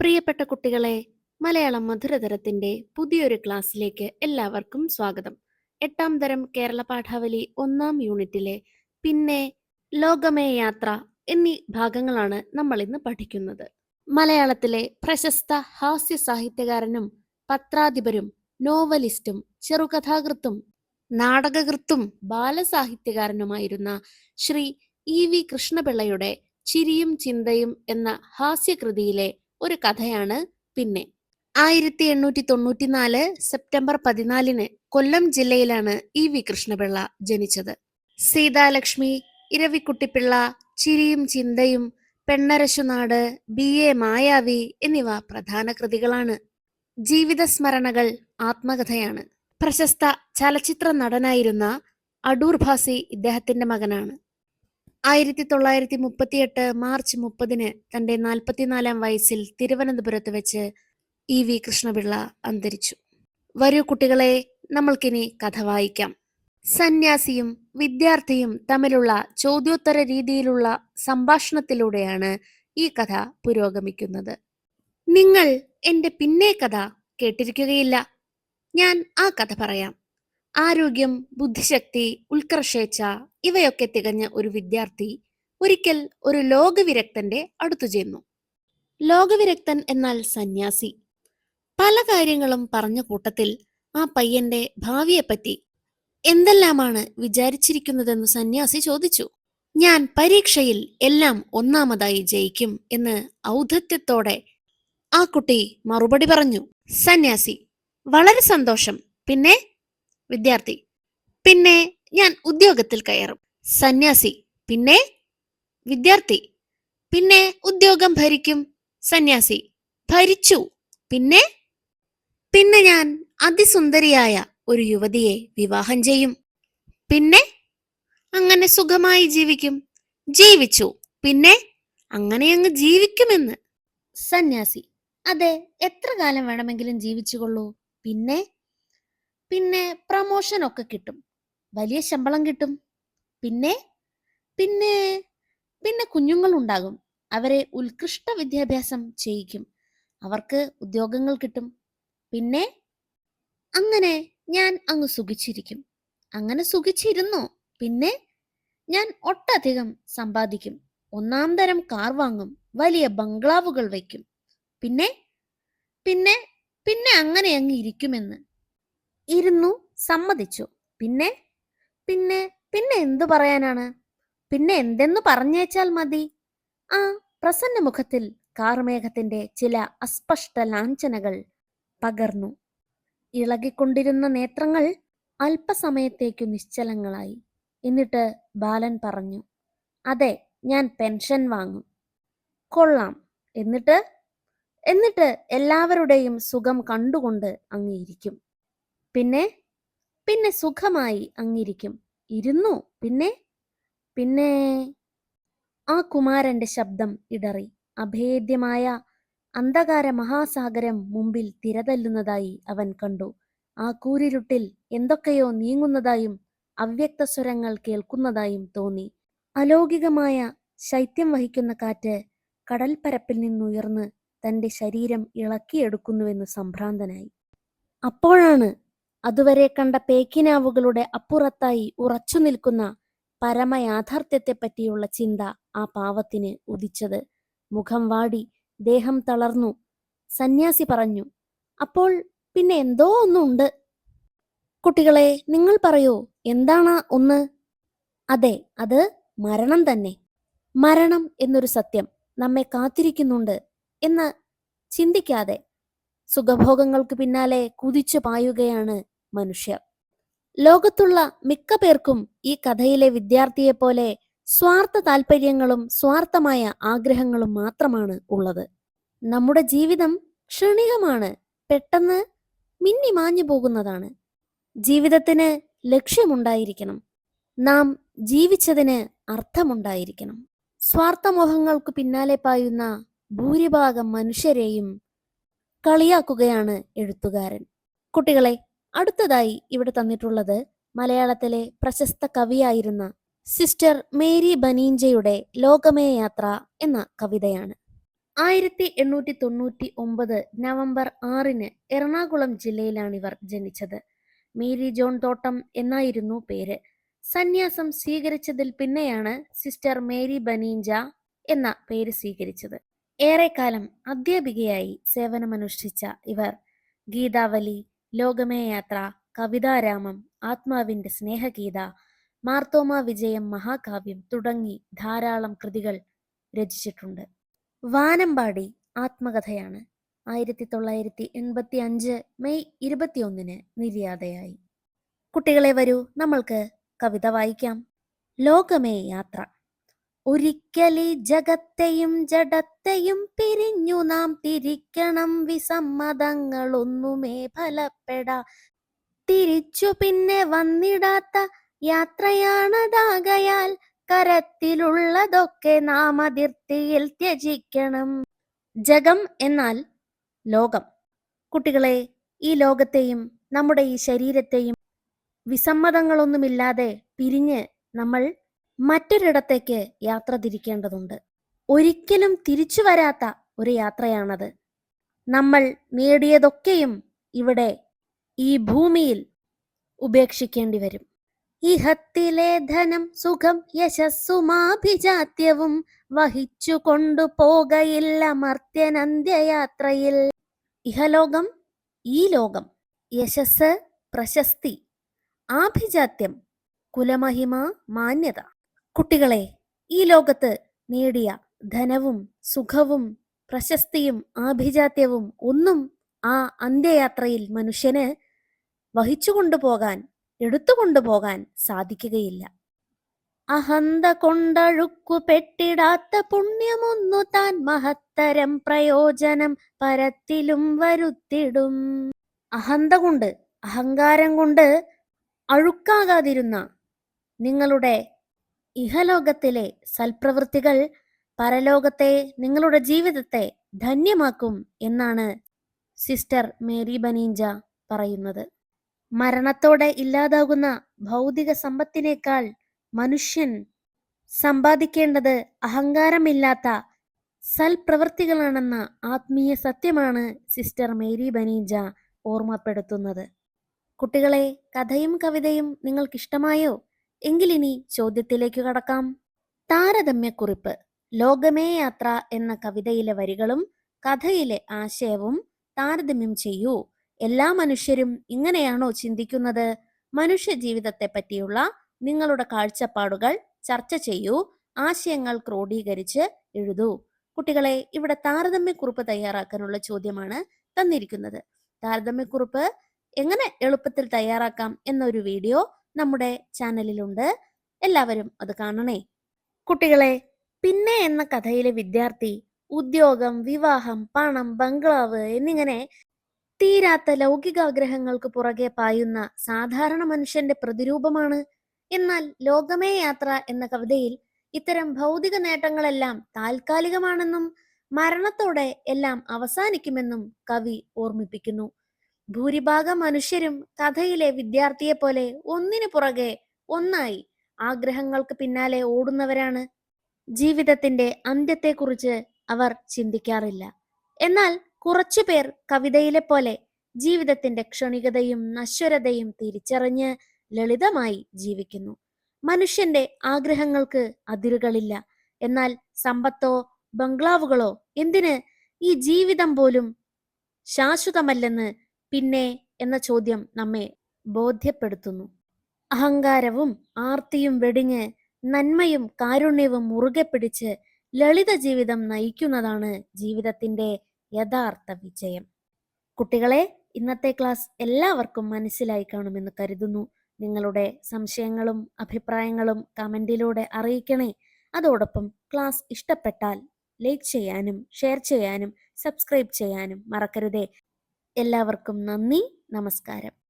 പ്രിയപ്പെട്ട കുട്ടികളെ, മലയാളം മധുരതരത്തിന്റെ പുതിയൊരു ക്ലാസ്സിലേക്ക് എല്ലാവർക്കും സ്വാഗതം. 8ാം തരം കേരള പാഠാവലി 1ാം യൂണിറ്റിലെ പിന്നെ, ലോകമേ യാത്ര എന്നീ ഭാഗങ്ങളാണ് നമ്മൾ ഇന്ന് പഠിക്കുന്നത്. മലയാളത്തിലെ പ്രശസ്ത ഹാസ്യ സാഹിത്യകാരനും പത്രാധിപരും നോവലിസ്റ്റും ചെറുകഥാകൃത്തും നാടകകൃത്തും ബാലസാഹിത്യകാരനുമായിരുന്ന ശ്രീ ഇ.വി. കൃഷ്ണപിള്ളയുടെ ചിരിയും ചിന്തയും എന്ന ഹാസ്യകൃതിയിലെ ഒരു കഥയാണ് പിന്നെ. 1894 സെപ്റ്റംബർ 14 കൊല്ലം ജില്ലയിലാണ് ഇ.വി. കൃഷ്ണപിള്ള ജനിച്ചത്. സീതാലക്ഷ്മി, ഇരവിക്കുട്ടിപ്പിള്ള, ചിരിയും ചിന്തയും, പെണ്ണരശുനാട്, ബി.എ. മായാവി എന്നിവ പ്രധാന കൃതികളാണ്. ജീവിത സ്മരണകൾ ആത്മകഥയാണ്. പ്രശസ്ത ചലച്ചിത്ര നടനായിരുന്ന അടൂർ ഭാസി ഇദ്ദേഹത്തിന്റെ മകനാണ്. 1938 മാർച്ച് 30 തന്റെ 44ാം വയസ്സിൽ തിരുവനന്തപുരത്ത് വെച്ച് ഇ.വി. കൃഷ്ണപിള്ള അന്തരിച്ചു. വരൂ കുട്ടികളെ, നമ്മൾക്കിനി കഥ വായിക്കാം. സന്യാസിയും വിദ്യാർത്ഥിയും തമ്മിലുള്ള ചോദ്യോത്തര രീതിയിലുള്ള സംഭാഷണത്തിലൂടെയാണ് ഈ കഥ പുരോഗമിക്കുന്നത്. നിങ്ങൾ എന്റെ പിന്നെ കഥ കേട്ടിരിക്കുകയില്ല. ഞാൻ ആ കഥ പറയാം. ആരോഗ്യം, ബുദ്ധിശക്തി, ഉത്കർഷേച്ഛ ഇവയൊക്കെ തികഞ്ഞ ഒരു വിദ്യാർത്ഥി ഒരിക്കൽ ഒരു ലോകവിരക്തന്റെ അടുത്തു ചെന്നു. ലോകവിരക്തൻ എന്നാൽ സന്യാസി. പല കാര്യങ്ങളും പറഞ്ഞ കൂട്ടത്തിൽ ആ പയ്യന്റെ ഭാവിയെപ്പറ്റി എന്തെല്ലാമാണ് വിചാരിച്ചിരിക്കുന്നതെന്ന് സന്യാസി ചോദിച്ചു. ഞാൻ പരീക്ഷയിൽ എല്ലാം ഒന്നാമതായി ജയിക്കും എന്ന് ഔദ്ധത്യത്തോടെ ആ കുട്ടി മറുപടി പറഞ്ഞു. സന്യാസി: വളരെ സന്തോഷം. പിന്നെ? വിദ്യാർത്ഥി: പിന്നെ ഞാൻ ഉദ്യോഗത്തിൽ കയറും. സന്യാസി: പിന്നെ? വിദ്യാർത്ഥി: പിന്നെ ഉദ്യോഗം ഭരിക്കും. സന്യാസി: ഭരിച്ചു. പിന്നെ? പിന്നെ ഞാൻ അതിസുന്ദരിയായ ഒരു യുവതിയെ വിവാഹം ചെയ്യും. പിന്നെ? അങ്ങനെ സുഖമായി ജീവിക്കും. ജീവിച്ചു. പിന്നെ? അങ്ങനെ അങ്ങ് ജീവിക്കുമെന്ന്. സന്യാസി: അതെ, എത്ര കാലം വേണമെങ്കിലും ജീവിച്ചുകൊള്ളൂ. പിന്നെ? പിന്നെ പ്രമോഷൻ ഒക്കെ കിട്ടും, വലിയ ശമ്പളം കിട്ടും. പിന്നെ? പിന്നെ പിന്നെ കുഞ്ഞുങ്ങൾ ഉണ്ടാകും. അവരെ ഉത്കൃഷ്ട വിദ്യാഭ്യാസം ചെയ്യിക്കും. അവർക്ക് ഉദ്യോഗങ്ങൾ കിട്ടും. പിന്നെ? അങ്ങനെ ഞാൻ അങ്ങ് സുഖിച്ചിരിക്കും. അങ്ങനെ സുഖിച്ചിരുന്നു. പിന്നെ? ഞാൻ ഒട്ടധികം സമ്പാദിക്കും. 1ാം തരം കാർ വാങ്ങും. വലിയ ബംഗ്ലാവുകൾ വയ്ക്കും. പിന്നെ? പിന്നെ പിന്നെ അങ്ങനെ അങ്ങ് ഇരിക്കുമെന്ന്. ഇരുന്നു, സമ്മതിച്ചു. പിന്നെ? പിന്നെ പിന്നെ എന്തു പറയാനാണ്? പിന്നെ എന്തെന്ന് പറഞ്ഞേച്ചാൽ മതി. ആ പ്രസന്ന മുഖത്തിൽ കാർമേഘത്തിന്റെ ചില അസ്പഷ്ട ലാഞ്ചനകൾ പകർന്നു. ഇളകിക്കൊണ്ടിരുന്ന നേത്രങ്ങൾ അല്പസമയത്തേക്കു നിശ്ചലങ്ങളായി. എന്നിട്ട് ബാലൻ പറഞ്ഞു: അതെ, ഞാൻ പെൻഷൻ വാങ്ങും. കൊള്ളാം. എന്നിട്ട്? എന്നിട്ട് എല്ലാവരുടെയും സുഖം കണ്ടുകൊണ്ട് അങ്ങിരിക്കും. പിന്നെ? പിന്നെ സുഖമായി അങ്ങിരിക്കും. ഇരുന്നു. പിന്നെ? പിന്നെ? ആ കുമാരന്റെ ശബ്ദം ഇടറി. അഭേദ്യമായ അന്ധകാര മഹാസാഗരം മുമ്പിൽ തിരതല്ലുന്നതായി അവൻ കണ്ടു. ആ കൂരിരുട്ടിൽ എന്തൊക്കെയോ നീങ്ങുന്നതായും അവ്യക്ത സ്വരങ്ങൾ കേൾക്കുന്നതായും തോന്നി. അലൗകികമായ ശൈത്യം വഹിക്കുന്ന കാറ്റ് കടൽപ്പരപ്പിൽ നിന്നുയർന്ന് തന്റെ ശരീരം ഇളക്കിയെടുക്കുന്നുവെന്ന് സംഭ്രാന്തനായി. അപ്പോഴാണ് അതുവരെ കണ്ട പേക്കിനാവുകളുടെ അപ്പുറത്തായി ഉറച്ചു നിൽക്കുന്ന പരമയാഥാർത്ഥ്യത്തെപ്പറ്റിയുള്ള ചിന്ത ആ പാവത്തിന് ഉദിച്ചത്. മുഖം വാടി, ദേഹം തളർന്നു. സന്യാസി പറഞ്ഞു: അപ്പോൾ പിന്നെ എന്തോ ഒന്നുണ്ട്. കുട്ടികളെ, നിങ്ങൾ പറയൂ, എന്താണ് ഒന്ന്? അതെ, അത് മരണം തന്നെ. മരണം എന്നൊരു സത്യം നമ്മെ കാത്തിരിക്കുന്നുണ്ട് എന്ന് ചിന്തിക്കാതെ സുഖഭോഗങ്ങൾക്ക് പിന്നാലെ കുതിച്ചു പായുകയാണ് മനുഷ്യർ. ലോകത്തുള്ള മിക്ക പേർക്കും ഈ കഥയിലെ വിദ്യാർത്ഥിയെപ്പോലെ സ്വാർത്ഥ താല്പര്യങ്ങളും സ്വാർത്ഥമായ ആഗ്രഹങ്ങളും മാത്രമാണ് ഉള്ളത്. നമ്മുടെ ജീവിതം ക്ഷണികമാണ്, പെട്ടെന്ന് മിന്നി മാഞ്ഞു പോകുന്നതാണ്. ജീവിതത്തിന് ലക്ഷ്യമുണ്ടായിരിക്കണം. നാം ജീവിച്ചതിന് അർത്ഥമുണ്ടായിരിക്കണം. സ്വാർത്ഥമോഹങ്ങൾക്ക് പിന്നാലെ പായുന്ന ഭൂരിഭാഗം മനുഷ്യരെയും കളിയാക്കുകയാണ് എഴുത്തുകാരൻ. കുട്ടികളെ, അടുത്തതായി ഇവിടെ തന്നിട്ടുള്ളത് മലയാളത്തിലെ പ്രശസ്ത കവിയായിരുന്ന സിസ്റ്റർ മേരി ബനീഞ്ചയുടെ ലോകമേ യാത്ര എന്ന കവിതയാണ്. 1899 നവംബർ 6 എറണാകുളം ജില്ലയിലാണിവർ ജനിച്ചത്. മേരി ജോൺ തോട്ടം എന്നായിരുന്നു പേര്. സന്യാസം സ്വീകരിച്ചതിൽ പിന്നെയാണ് സിസ്റ്റർ മേരി ബനീഞ്ച എന്ന പേര് സ്വീകരിച്ചത്. ഏറെക്കാലം അധ്യാപികയായി സേവനമനുഷ്ഠിച്ച ഇവർ ഗീതാവലി, ലോകമേ യാത്ര, കവിതാരാമം, ആത്മാവിന്റെ സ്നേഹഗീത, മാർത്തോമാ വിജയം മഹാകാവ്യം തുടങ്ങി ധാരാളം കൃതികൾ രചിച്ചിട്ടുണ്ട്. വാനമ്പാടി ആത്മകഥയാണ് 1985 മെയ് 21 നിര്യാതയായി. കുട്ടികളെ വരൂ, നമ്മൾക്ക് കവിത വായിക്കാം. ലോകമേ യാത്ര. ഒരിക്കലി ജഗത്തെയും ജഡത്തെയും പിരിഞ്ഞു നാം തിരിക്കണം, വിസമ്മതങ്ങളൊന്നുമേ ഫലപ്പെടാ. തിരിച്ചു പിന്നെ വന്നിടാത്ത യാത്രയാണതാകയാൽ കരത്തിലുള്ളതൊക്കെ നാം അതിർത്തിയിൽ ത്യജിക്കണം. ജഗം എന്നാൽ ലോകം. കുട്ടികളെ, ഈ ലോകത്തെയും നമ്മുടെ ഈ ശരീരത്തെയും വിസമ്മതങ്ങളൊന്നുമില്ലാതെ പിരിഞ്ഞ് നമ്മൾ മറ്റൊരിടത്തേക്ക് യാത്ര തിരിക്കേണ്ടതുണ്ട്. ഒരിക്കലും തിരിച്ചു വരാത്ത ഒരു യാത്രയാണത്. നമ്മൾ നേടിയതൊക്കെയും ഇവിടെ ഈ ഭൂമിയിൽ ഉപേക്ഷിക്കേണ്ടി വരും. ഇഹത്തിലെ ധനം, സുഖം, യശസ്സുമാഭിജാത്യവും വഹിച്ചു കൊണ്ടുപോകയില്ല മർത്യനന്ത്യയാത്രയിൽ. ഇഹലോകം, ഈ ലോകം, യശസ്, പ്രശസ്തി, ആഭിജാത്യം, കുലമഹിമ, മാന്യത. കുട്ടികളെ, ഈ ലോകത്ത് നേടിയ ധനവും സുഖവും പ്രശസ്തിയും ആഭിജാത്യവും ഒന്നും ആ അന്ത്യയാത്രയിൽ മനുഷ്യന് വഹിച്ചു കൊണ്ടുപോകാൻ, എടുത്തുകൊണ്ടുപോകാൻ സാധിക്കുകയില്ല. അഹന്ത കൊണ്ടഴുക്കു പെട്ടിടാത്ത പുണ്യമൊന്നു താൻ മഹത്തരം പ്രയോജനം പരത്തിലും വരുത്തിടും. അഹന്ത കൊണ്ട്, അഹങ്കാരം കൊണ്ട് അഴുക്കാകാതിരുന്ന നിങ്ങളുടെ ഇഹലോകത്തിലെ സൽപ്രവൃത്തികൾ പരലോകത്തെ, നിങ്ങളുടെ ജീവിതത്തെ ധന്യമാക്കും എന്നാണ് സിസ്റ്റർ മേരി ബനീഞ്ച പറയുന്നത്. മരണത്തോടെ ഇല്ലാതാകുന്ന ഭൗതിക സമ്പത്തിനേക്കാൾ മനുഷ്യൻ സമ്പാദിക്കേണ്ടത് അഹങ്കാരമില്ലാത്ത സൽപ്രവൃത്തികളാണെന്ന ആത്മീയ സത്യമാണ് സിസ്റ്റർ മേരി ബനീഞ്ച ഓർമ്മപ്പെടുത്തുന്നത്. കുട്ടികളെ, കഥയും കവിതയും നിങ്ങൾക്കിഷ്ടമായോ? എങ്കിലിനി ചോദ്യത്തിലേക്ക് കടക്കാം. താരതമ്യക്കുറിപ്പ്. ലോകമേ യാത്ര എന്ന കവിതയിലെ വരികളും കഥയിലെ ആശയവും താരതമ്യം ചെയ്യൂ. എല്ലാ മനുഷ്യരും ഇങ്ങനെയാണോ ചിന്തിക്കുന്നത്? മനുഷ്യ ജീവിതത്തെ പറ്റിയുള്ള നിങ്ങളുടെ കാഴ്ചപ്പാടുകൾ ചർച്ച ചെയ്യൂ. ആശയങ്ങൾ ക്രോഡീകരിച്ച് എഴുതൂ. കുട്ടികളെ, ഇവിടെ താരതമ്യക്കുറിപ്പ് തയ്യാറാക്കാനുള്ള ചോദ്യമാണ് തന്നിരിക്കുന്നത്. താരതമ്യക്കുറിപ്പ് എങ്ങനെ എളുപ്പത്തിൽ തയ്യാറാക്കാം എന്നൊരു വീഡിയോ നമ്മുടെ ചാനലിലുണ്ട്. എല്ലാവരും അത് കാണണേ. കുട്ടികളെ, പിന്നെ എന്ന കഥയിലെ വിദ്യാർത്ഥി ഉദ്യോഗം, വിവാഹം, പണം, ബംഗ്ലാവ് എന്നിങ്ങനെ തീരാത്ത ലൗകികാഗ്രഹങ്ങൾക്ക് പുറകെ പായുന്ന സാധാരണ മനുഷ്യന്റെ പ്രതിരൂപമാണ്. എന്നാൽ ലോകമേ യാത്ര എന്ന കവിതയിൽ ഇത്തരം ഭൗതിക നേട്ടങ്ങളെല്ലാം താൽക്കാലികമാണെന്നും മരണത്തോടെ എല്ലാം അവസാനിക്കുമെന്നും കവി ഓർമ്മിപ്പിക്കുന്നു. ഭൂരിഭാഗം മനുഷ്യരും കഥയിലെ വിദ്യാർത്ഥിയെ പോലെ ഒന്നിനു പുറകെ ഒന്നായി ആഗ്രഹങ്ങൾക്ക് പിന്നാലെ ഓടുന്നവരാണ്. ജീവിതത്തിന്റെ അന്ത്യത്തെക്കുറിച്ച് അവർ ചിന്തിക്കാറില്ല. എന്നാൽ കുറച്ചുപേർ കവിതയിലെ പോലെ ജീവിതത്തിന്റെ ക്ഷണികതയും നശ്വരതയും തിരിച്ചറിഞ്ഞ് ലളിതമായി ജീവിക്കുന്നു. മനുഷ്യന്റെ ആഗ്രഹങ്ങൾക്ക് അതിരുകളില്ല. എന്നാൽ സമ്പത്തോ ബംഗ്ലാവുകളോ എന്തിന്? ഈ ജീവിതം പോലും ശാശ്വതമല്ലെന്ന് പിന്നെ എന്ന ചോദ്യം നമ്മെ ബോധ്യപ്പെടുത്തുന്നു. അഹങ്കാരവും ആർത്തിയും വെടിഞ്ഞ് നന്മയും കാരുണ്യവും മുറുകെ പിടിച്ച് ലളിത ജീവിതം നയിക്കുന്നതാണ് ജീവിതത്തിന്റെ യഥാർത്ഥ വിജയം. കുട്ടികളെ, ഇന്നത്തെ ക്ലാസ് എല്ലാവർക്കും മനസ്സിലായി കാണുമെന്ന് കരുതുന്നു. നിങ്ങളുടെ സംശയങ്ങളും അഭിപ്രായങ്ങളും കമന്റിലൂടെ അറിയിക്കണേ. അതോടൊപ്പം ക്ലാസ് ഇഷ്ടപ്പെട്ടാൽ ലൈക്ക് ചെയ്യാനും ഷെയർ ചെയ്യാനും സബ്സ്ക്രൈബ് ചെയ്യാനും മറക്കരുതേ. എല്ലാവർക്കും നന്ദി, നമസ്കാരം.